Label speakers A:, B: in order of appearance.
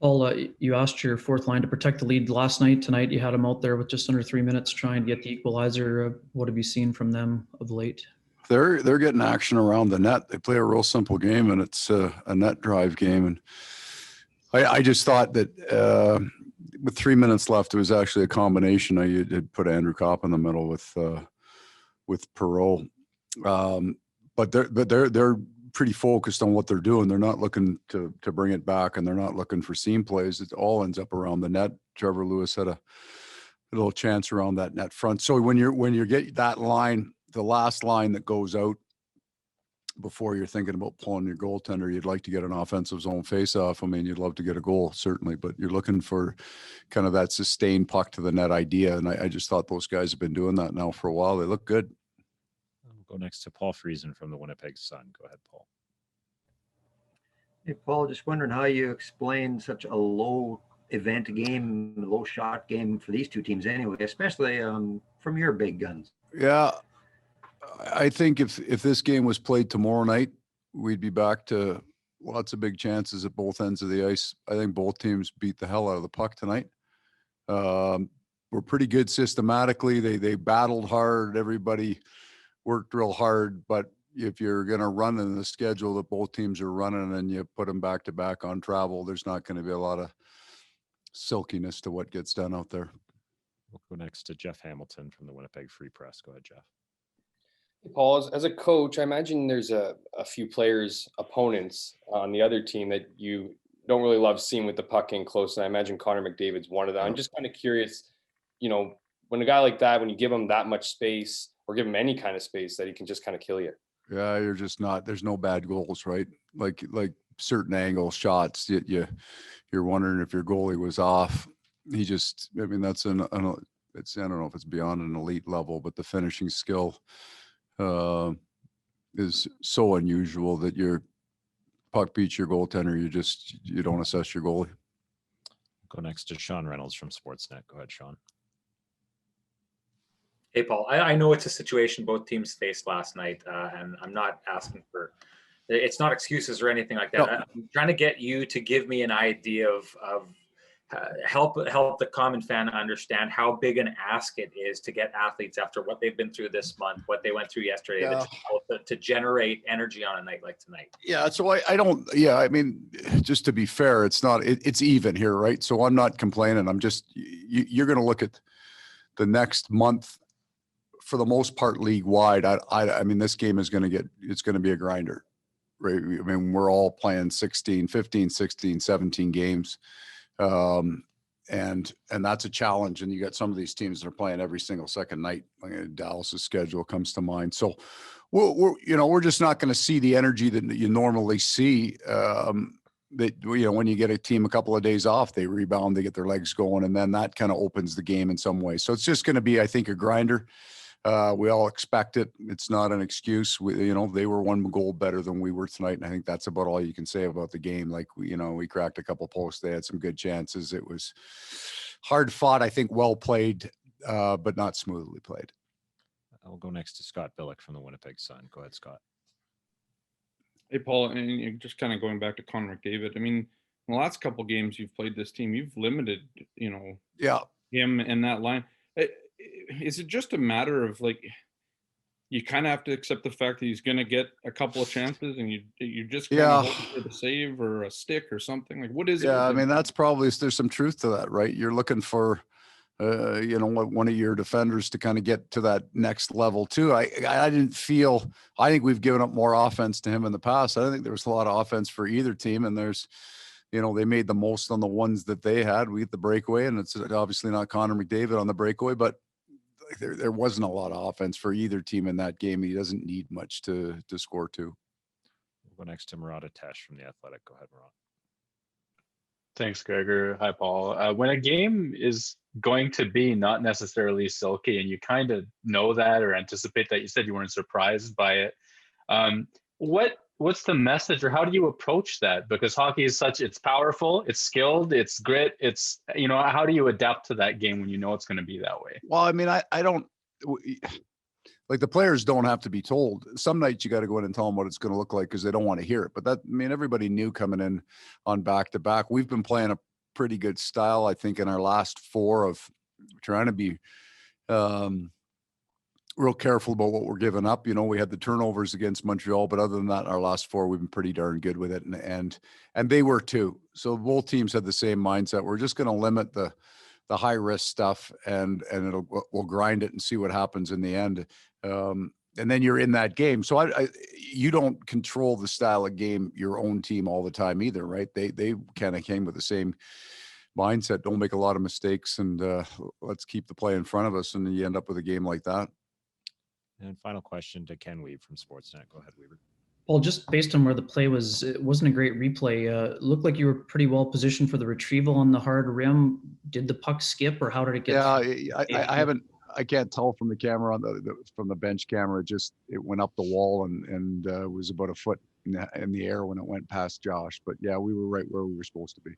A: Paul, you asked your fourth line to protect the lead last night. Tonight, you had them out there with just under 3 minutes trying to get the equalizer. What have you seen from them of late?
B: They're getting action around the net. They play a real simple game, and it's a net drive game. And I just thought that with 3 minutes left, it was actually a combination. I did put Andrew Kopp in the middle with Perreault, but they're pretty focused on what they're doing. They're not looking to bring it back, and they're not looking for seam plays. It all ends up around the net. Trevor Lewis had a little chance around that net front. So when you get that line, the last line that goes out before you're thinking about pulling your goaltender, you'd like to get an offensive zone faceoff. I mean, you'd love to get a goal, certainly, but you're looking for kind of that sustained puck to the net idea. And I just thought those guys have been doing that now for a while. They look good.
C: We'll go next to Paul Friesen from the Winnipeg Sun. Go ahead, Paul.
D: Hey, Paul, just wondering how you explain such a low event game, low shot game for these two teams anyway, especially from your big guns.
B: Yeah. I think if this game was played tomorrow night, we'd be back to lots of big chances at both ends of the ice. I think both teams beat the hell out of the puck tonight. We're pretty good systematically. They battled hard. Everybody worked real hard. But if you're going to run in the schedule that both teams are running and you put them back to back on travel, there's not going to be a lot of silkiness to what gets done out there.
C: We'll go next to Jeff Hamilton from the Winnipeg Free Press. Go ahead, Jeff.
E: Paul, as a coach, I imagine there's a few players, opponents on the other team that you don't really love seeing with the puck in close. And I imagine Connor McDavid's one of them. I'm just kind of curious, when a guy like that, when you give him that much space or give him any kind of space, that he can just kind of kill you.
B: Yeah, you're just not, there's no bad goals, right? Like certain angle shots, you're wondering if your goalie was off. He just, I mean, that's I don't know if it's beyond an elite level, but the finishing skill is so unusual that your puck beats your goaltender. You don't assess your goalie.
C: Go next to Sean Reynolds from Sportsnet. Go ahead, Sean.
F: Hey, Paul, I know it's a situation both teams faced last night, and I'm not asking for, it's not excuses or anything like that. No. I'm trying to get you to give me an idea of help the common fan understand how big an ask it is to get athletes after what they've been through this month, what they went through yesterday, to generate energy on a night like tonight.
B: Yeah. So I mean, just to be fair, it's even here, right? So I'm not complaining. I'm just, you're going to look at the next month for the most part league wide. I mean, this game is going to be a grinder, right? I mean, we're all playing 15, 16, 17 games. And that's a challenge. And you got some of these teams that are playing every single second night. Like Dallas's schedule comes to mind. So we're just not going to see the energy that you normally see. That, when you get a team a couple of days off, they rebound, they get their legs going, and then that kind of opens the game in some way. So it's just going to be, I think, a grinder. We all expect it. It's not an excuse. They were one goal better than we were tonight. And I think that's about all you can say about the game. Like, we cracked a couple posts. They had some good chances. It was hard fought, I think, well played, but not smoothly played.
C: I'll go next to Scott Billick from the Winnipeg Sun. Go ahead, Scott.
G: Hey, Paul, and just kind of going back to Connor McDavid. I mean, in the last couple of games you've played this team, you've limited, him and that line. Is it just a matter of, like, you kind of have to accept the fact that he's going to get a couple of chances and you just kind of hope for the save or a stick or something? Like, what is it?
B: Yeah, I mean, there's some truth to that, right? You're looking for, one of your defenders to kind of get to that next level too. I think we've given up more offense to him in the past. I don't think there was a lot of offense for either team, and there's, they made the most on the ones that they had. We get the breakaway, and it's obviously not Connor McDavid on the breakaway, but there wasn't a lot of offense for either team in that game. He doesn't need much to score two.
C: We'll go next to Murat Atesh from The Athletic. Go ahead, Murat.
H: Thanks, Gregor. Hi, Paul. When a game is going to be not necessarily silky, and you kind of know that or anticipate that, you said you weren't surprised by it. What's the message, or how do you approach that? Because hockey is it's powerful, it's skilled, it's grit, it's, how do you adapt to that game when you know it's going to be that way?
B: Well, I mean, I don't, like, the players don't have to be told. Some nights you got to go in and tell them what it's going to look like because they don't want to hear it. But everybody knew coming in on back-to-back. We've been playing pretty good style, I think, in our last 4 of trying to be real careful about what we're giving up. We had the turnovers against Montreal, but other than that, our last 4, we've been pretty darn good with it. And they were too. So both teams had the same mindset. We're just going to limit the high risk stuff and we'll grind it and see what happens in the end. And then you're in that game. So you don't control the style of game, your own team all the time either, right? They kind of came with the same mindset. Don't make a lot of mistakes and let's keep the play in front of us. And then you end up with a game like that.
C: And final question to Ken Weave from Sportsnet. Go ahead, Weaver.
A: Well, just based on where the play was, it wasn't a great replay. It looked like you were pretty well positioned for the retrieval on the hard rim. Did the puck skip, or how did it get?
B: Yeah, I can't tell from the camera on from the bench camera. It went up the wall and was about a foot in the air when it went past Josh. But yeah, we were right where we were supposed to be.